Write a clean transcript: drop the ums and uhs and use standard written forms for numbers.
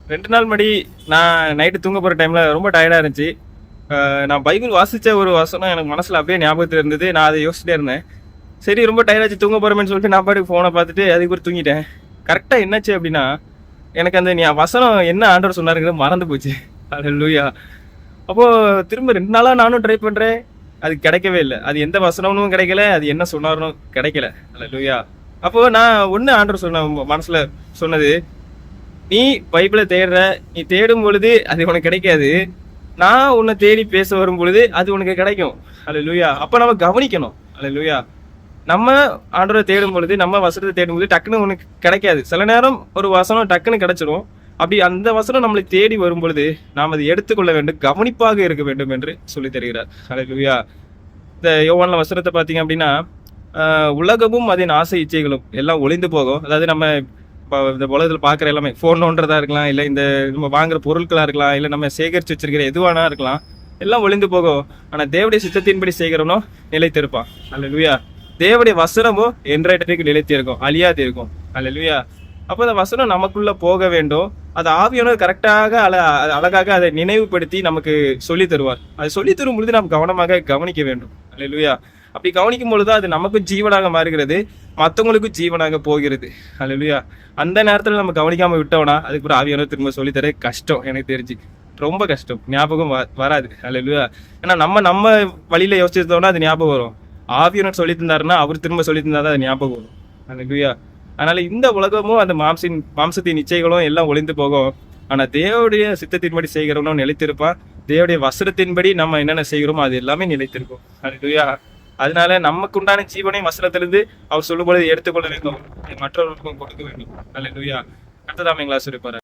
2 நாள் முன்னாடி நான் நைட்டு தூங்க போகிற டைமில் ரொம்ப டயர்டாக இருந்துச்சு. நான் பைபிள் வாசித்த ஒரு வசனம் எனக்கு மனசில் அப்படியே ஞாபகத்தில் இருந்தது. நான் அதை யோசிச்சுட்டே இருந்தேன். சரி ரொம்ப டயர்டாச்சு தூங்க போகிறோமேன்னு சொல்லிட்டு நான் பாட்டுக்கு ஃபோனை பார்த்துட்டு அதுக்கு ஒரு தூங்கிட்டேன். கரெக்டாக என்னாச்சு அப்படின்னா, எனக்கு அந்த வசனம் என்ன ஆண்டவர் சொன்னாருங்கிறது மறந்து போச்சு. அல்லேலூயா. அப்போது திரும்ப 2 நாளாக நானும் ட்ரை பண்ணுறேன். அது கிடைக்கவே இல்லை. அது எந்த வசனமும் கிடைக்கல, அது என்ன சொன்னாரும் கிடைக்கல. அல்லேலூயா. அப்போது நான் ஒன்று ஆண்டவர் சொன்ன மனசில் சொன்னது, நீ பைபிளை தேடுற, நீ தேடும் பொழுது அது உனக்கு கிடைக்காது. நான் உன்னை தேடி பேச வரும் பொழுது அது உனக்கு கிடைக்கும். அல்லேலூயா. அப்போ நம்ம கவனிக்கணும். அல்லேலூயா. நம்ம ஆண்டவரை தேடும் பொழுது, நம்ம வசனத்தை தேடும் பொழுது டக்குன்னு உனக்கு கிடைக்காது. சில நேரம் ஒரு வசனம் டக்குன்னு கிடைச்சிடும். அப்படி அந்த வசனம் நம்மளை தேடி வரும் பொழுது நாம் அதை எடுத்துக்கொள்ள வேண்டும், கவனிப்பாக இருக்க வேண்டும் என்று சொல்லி தருகிறார். அல்லேலூயா. இந்த யோவான்ல வசனத்தை பார்த்தீங்க அப்படின்னா, உலகமும் அதன் ஆசை இச்சைகளும் எல்லாம் ஒளிந்து போகும். அதாவது நம்ம இப்போ இந்த உலகத்தில் பார்க்குற எல்லாமே ஃபோன் நோண்டுறதா இருக்கலாம், இல்லை இந்த நம்ம வாங்குற பொருட்களாக இருக்கலாம், இல்லை நம்ம சேகரித்து வச்சிருக்கிற எதுவானா இருக்கலாம், எல்லாம் ஒளிந்து போகும். ஆனால் தேவனுடைய சித்தத்தின்படி செய்கிறவனோ நிலைத்திருப்பான். அல்லேலூயா. தேவனுடைய வசனமோ என்றைக்கு நிலைத்திருக்கும், அழியாது இருக்கும். அல்லேலூயா. அப்போ அந்த வசனம் நமக்குள்ள போக வேண்டும். அது ஆவியானவர் கரெக்டாக அழகாக அதை நினைவுபடுத்தி நமக்கு சொல்லி தருவார். அதை சொல்லி தரும் பொழுது நாம் கவனமாக கவனிக்க வேண்டும். அல்லேலூயா. அப்படி கவனிக்கும் பொழுது அது நமக்கும் ஜீவனாக மாறுகிறது, மற்றவங்களுக்கும் ஜீவனாக போகிறது. அல்லேலூயா. அந்த நேரத்தில் நம்ம கவனிக்காம விட்டோம்னா அதுக்கு ஆவியானவர் திரும்ப சொல்லித்தர கஷ்டம். எனக்கு தெரிஞ்சு ரொம்ப கஷ்டம், ஞாபகம் வராது. அல்லேலூயா. ஏன்னா நம்ம வழியில யோசிச்சிருந்தோம்னா அது ஞாபகம் வரும். ஆவியானவர் சொல்லி தந்தாருன்னா அவர் திரும்ப சொல்லி தந்தாதான் அது ஞாபகம் வரும். அல்லேலூயா. அதனால இந்த உலகமும் அந்த மாம்சத்தின் இச்சைகளும் எல்லாம் ஒளிந்து போகும். ஆனா தேவனுடைய சித்தத்தின்படி செய்கிறவனும் நிலைத்திருப்பான். தேவனுடைய வசனத்தின்படி நம்ம என்னென்ன செய்கிறோமோ அது எல்லாமே நிலைத்திருக்கும். அல்லேலூயா. அதனால நமக்கு உண்டான ஜீவனை வசனத்திலிருந்து அவர் சொல்லும் பொழுது எடுத்துக்கொள்ள வேண்டும், மற்றவர்களுக்கும் கொடுக்க வேண்டும். அல்லேலூயா. கர்த்தர் தாமே எங்களை ஆசீர்வதிப்பார்.